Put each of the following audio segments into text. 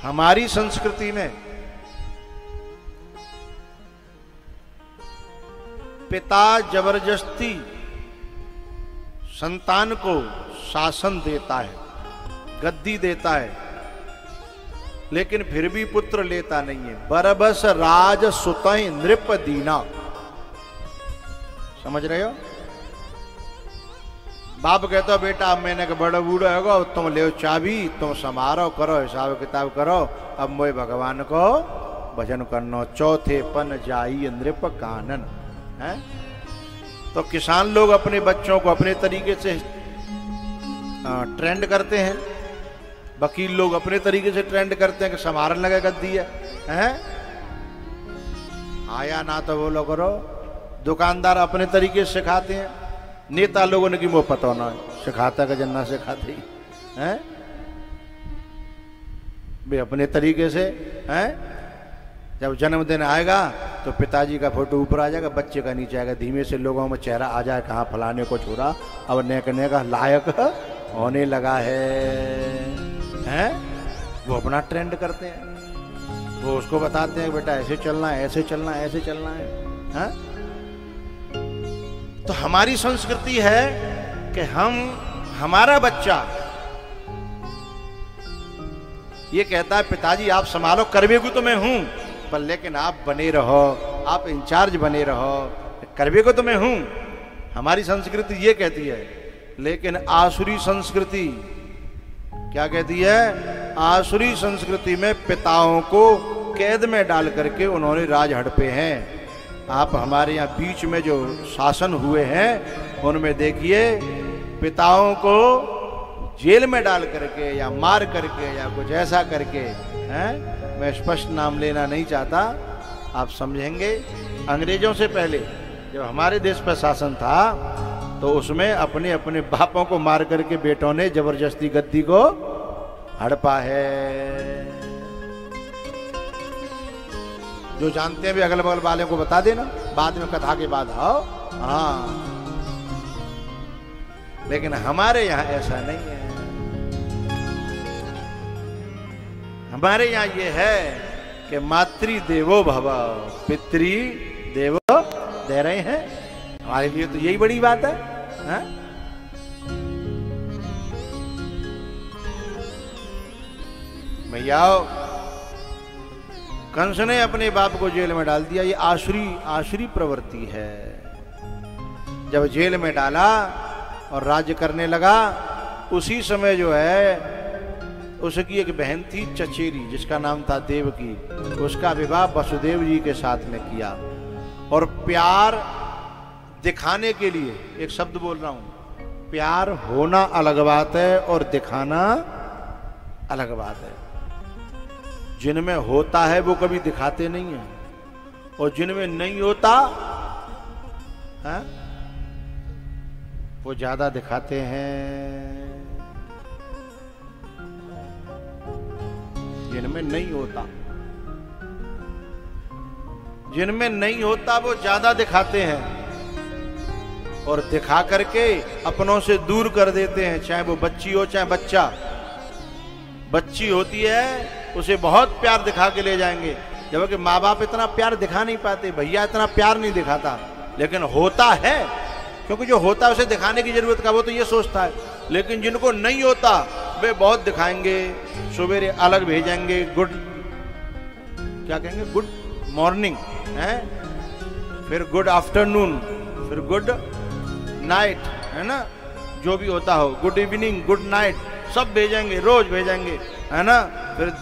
हमारी संस्कृति में पिता जबरदस्ती संतान को शासन देता है, गद्दी देता है, लेकिन फिर भी पुत्र लेता नहीं है। बरबस राज सुतहि नृप दीना। समझ रहे हो? बाप कहता बेटा अब मैंने का बड़ा बूढ़ा होगा, तुम ले चाबी, तुम समारो करो, हिसाब किताब करो, अब मोए भगवान को भजन करनो। चौथे पन जाई नृप कानन है। तो किसान लोग अपने बच्चों को अपने तरीके से ट्रेंड करते हैं, वकील लोग अपने तरीके से ट्रेंड करते हैं कि समारन लगा गद्दी है? आया ना तो बोलो करो। दुकानदार अपने तरीके से सिखाते हैं, नेता लोगों ने कि वो पता ना सिखाता का जन्ना सिखाते ही हैं वे अपने तरीके से हैं। जब जन्मदिन आएगा तो पिताजी का फोटो ऊपर आ जाएगा, बच्चे का नीचे आएगा, धीमे से लोगों में चेहरा आ जाए कहाँ फलाने को छोड़ा अब नेकने का लायक होने लगा है? वो अपना ट्रेंड करते हैं, वो उसको बताते हैं बेटा ऐसे चलना है, ऐसे चलना है, ऐसे चलना है? तो हमारी संस्कृति है कि हमारा बच्चा ये कहता है पिताजी आप संभालो, करवेगु तो मैं हूं, पर लेकिन आप बने रहो, आप इंचार्ज बने रहो, करवेगु तो मैं हूं। हमारी संस्कृति ये कहती है। लेकिन आसुरी संस्कृति क्या कहती है? आसुरी संस्कृति में पिताओं को कैद में डाल करके उन्होंने राज हड़पे हैं। आप हमारे यहाँ बीच में जो शासन हुए हैं उनमें देखिए पिताओं को जेल में डाल करके या मार करके या कुछ ऐसा करके हैं। मैं स्पष्ट नाम लेना नहीं चाहता, आप समझेंगे। अंग्रेजों से पहले जब हमारे देश पर शासन था तो उसमें अपने अपने बापों को मार करके बेटों ने जबरदस्ती गद्दी को हड़पा है। जो जानते हैं भी अगल बगल वाले को बता देना, बाद में कथा के बाद आओ। हाँ, लेकिन हमारे यहां ऐसा नहीं है। हमारे यहां ये है कि मातृ देवो भव, पितृ देवो दे रहे हैं। हमारे लिए तो यही बड़ी बात है, है? भैया कंस ने अपने बाप को जेल में डाल दिया। ये आसुरी प्रवृत्ति है। जब जेल में डाला और राज्य करने लगा, उसी समय जो है उसकी एक बहन थी चचेरी, जिसका नाम था देवकी, उसका विवाह वसुदेव जी के साथ में किया। और प्यार दिखाने के लिए, एक शब्द बोल रहा हूं, प्यार होना अलग बात है और दिखाना अलग बात है। जिनमें होता है वो कभी दिखाते नहीं है, और जिनमें नहीं होता है वो ज्यादा दिखाते हैं। जिनमें नहीं होता, जिनमें नहीं होता वो ज्यादा दिखाते हैं और दिखा करके अपनों से दूर कर देते हैं। चाहे वो बच्ची हो चाहे बच्चा। बच्ची होती है उसे बहुत प्यार दिखा के ले जाएंगे, जबकि माँ बाप इतना प्यार दिखा नहीं पाते, भैया इतना प्यार नहीं दिखाता, लेकिन होता है। क्योंकि जो होता है उसे दिखाने की जरूरत का वो तो ये सोचता है। लेकिन जिनको नहीं होता वे बहुत दिखाएंगे। सवेरे अलग भेजेंगे, गुड क्या कहेंगे, गुड मॉर्निंग है, फिर गुड आफ्टरनून, फिर गुड नाइट, है ना, जो भी होता हो, गुड इवनिंग, गुड नाइट, सब भेजेंगे, रोज भेजेंगे, है ना।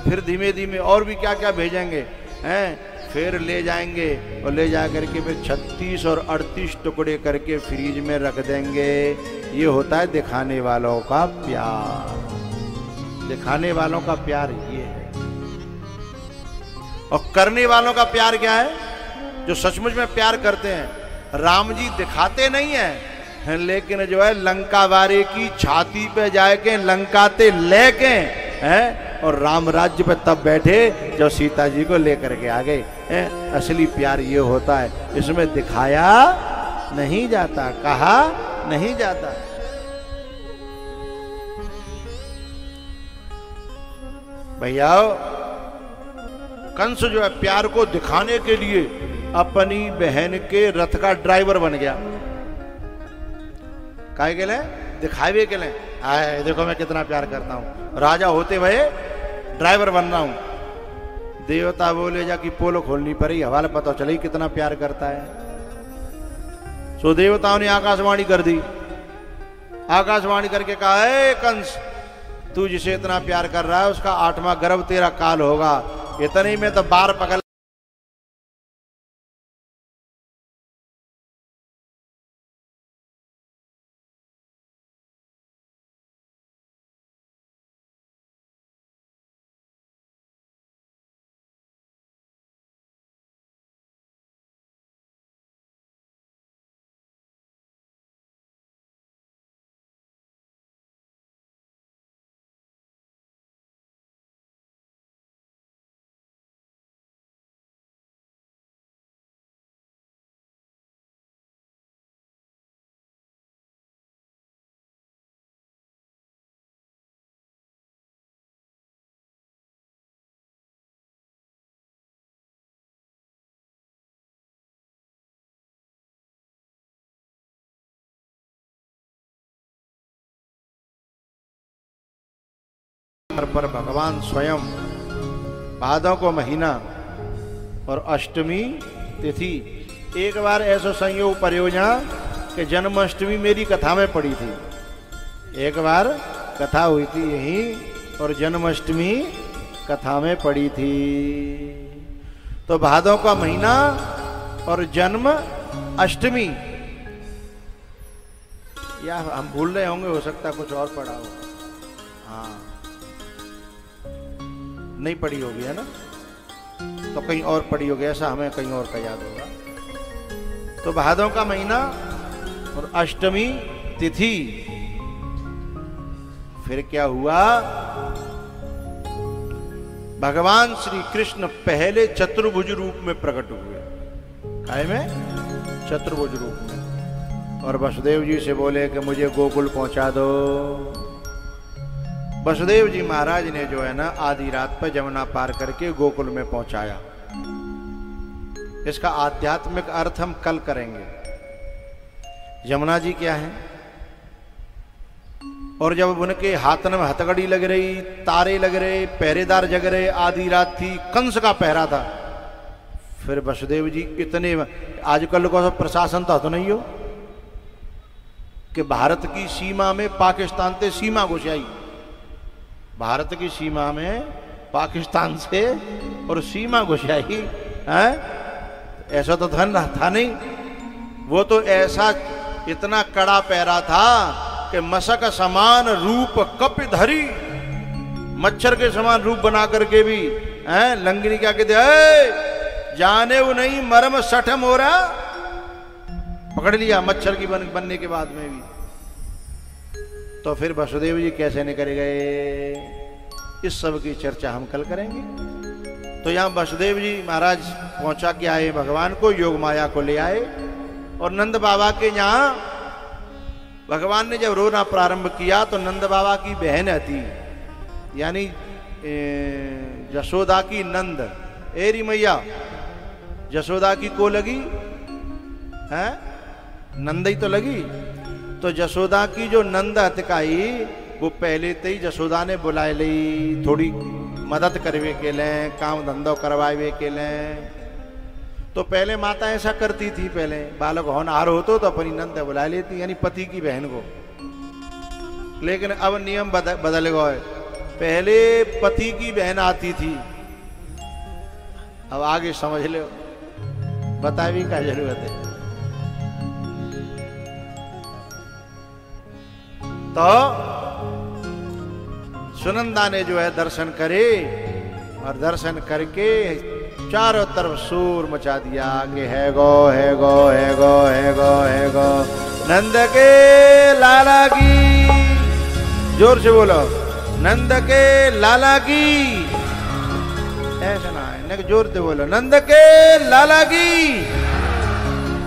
फिर धीमे धीमे और भी क्या क्या भेजेंगे, हैं। फिर ले जाएंगे और ले जा करके फिर 36 और 38 टुकड़े करके फ्रीज में रख देंगे। ये होता है दिखाने वालों का प्यार। दिखाने वालों का प्यार ये है। और करने वालों का प्यार क्या है? जो सचमुच में प्यार करते हैं। राम जी दिखाते नहीं है, लेकिन जो है लंका वारे की छाती पे जाके लंकाते लेके हैं, और राम राज्य पे तब बैठे जब सीता जी को लेकर के आ गए। असली प्यार ये होता है, इसमें दिखाया नहीं जाता, कहा नहीं जाता। भैया कंस जो है प्यार को दिखाने के लिए अपनी बहन के रथ का ड्राइवर बन गया। काहे के लिए? दिखावे के लिए। आए देखो मैं कितना प्यार करता हूं, राजा होते हुए ड्राइवर बन रहा हूं। देवता बोले जाकि पोलो खोलनी पड़ी, हवाले पता चले कितना प्यार करता है। सो देवताओं ने आकाशवाणी कर दी। आकाशवाणी करके कहा, है कंस, तू जिसे इतना प्यार कर रहा है उसका 8वां गर्भ तेरा काल होगा। इतने ही में तो बार पकड़ पर भगवान स्वयं भादों को महीना और अष्टमी तिथि। एक बार ऐसा संयोग परियोजना कि जन्माष्टमी मेरी कथा में पड़ी थी। एक बार कथा हुई थी यहीं और जन्माष्टमी कथा में पड़ी थी। तो भादों का महीना और जन्म अष्टमी, या हम भूल रहे होंगे, हो सकता कुछ और पढ़ा हो। हाँ नहीं पढ़ी होगी है ना, तो कहीं और पढ़ी होगी, ऐसा हमें कहीं और का याद होगा। तो भादों का महीना और अष्टमी तिथि। फिर क्या हुआ, भगवान श्री कृष्ण पहले चतुर्भुज रूप में प्रकट हुए। काय में? चतुर्भुज रूप में। और वसुदेव जी से बोले कि मुझे गोकुल पहुंचा दो। वसुदेव जी महाराज ने जो है ना आधी रात पर जमुना पार करके गोकुल में पहुंचाया। इसका आध्यात्मिक अर्थ हम कल करेंगे। यमुना जी क्या है, और जब उनके हाथन में हथकड़ी लग रही, तारे लग रहे, पहरेदार जग रहे, आधी रात थी, कंस का पहरा था। फिर वसुदेव जी इतने, आजकल को प्रशासन तो नहीं हो कि भारत की सीमा में पाकिस्तान से सीमा घुसाई, भारत की सीमा में पाकिस्तान से और सीमा घुसाई है। ऐसा तो धन था नहीं, वो तो ऐसा इतना कड़ा पहरा था कि मशक समान रूप कपिधरी, मच्छर के समान रूप बना करके भी हैं। लंगनी क्या कहते हैं, जाने वो नहीं मरम सठम हो रहा, पकड़ लिया मच्छर की बनने के बाद में भी। तो फिर वसुदेव जी कैसे निकल गए, इस सब की चर्चा हम कल करेंगे। तो यहाँ वसुदेव जी महाराज पहुंचा के आए, भगवान को योग माया को ले आए। और नंद बाबा के यहाँ भगवान ने जब रोना प्रारंभ किया तो नंद बाबा की बहन थी, यानी यशोदा की नंद, एरी मैया यशोदा की को लगी है, नंद ही तो लगी। तो यशोदा की जो नंद हतकाई वो पहले तो ही यशोदा ने बुलाए ली, थोड़ी मदद करवे के लें, काम धंधो करवावे के लें। तो पहले माता ऐसा करती थी, पहले बालक होनहार होतो तो अपनी नंद बुला लेती, यानी पति की बहन को। लेकिन अब नियम बदल गए, पहले पति की बहन आती थी, अब आगे समझ लो, बताए भी क्या जरूरत है। तो सुनंदा ने जो है दर्शन करे, और दर्शन करके चारों तरफ शोर मचा दिया कि है गो है गो है गो है गो है गो, नंद के लाला की, जोर से बोलो, नंद के लाला की। ऐसा ना है, जोर से बोलो, नंद के लाला की।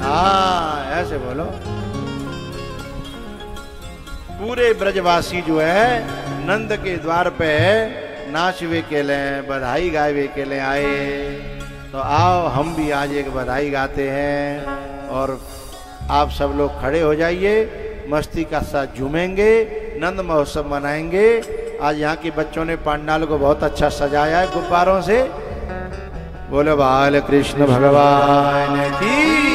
हाँ ऐसे बोलो। पूरे ब्रजवासी जो है नंद के द्वार पे नाच वे के लें, बधाई गाए वे के लें आए। तो आओ हम भी आज एक बधाई गाते हैं और आप सब लोग खड़े हो जाइए, मस्ती का साथ झूमेंगे, नंद महोत्सव मनाएंगे। आज यहाँ के बच्चों ने पंडाल को बहुत अच्छा सजाया है गुब्बारों से। बोलो बाल कृष्ण भगवान की।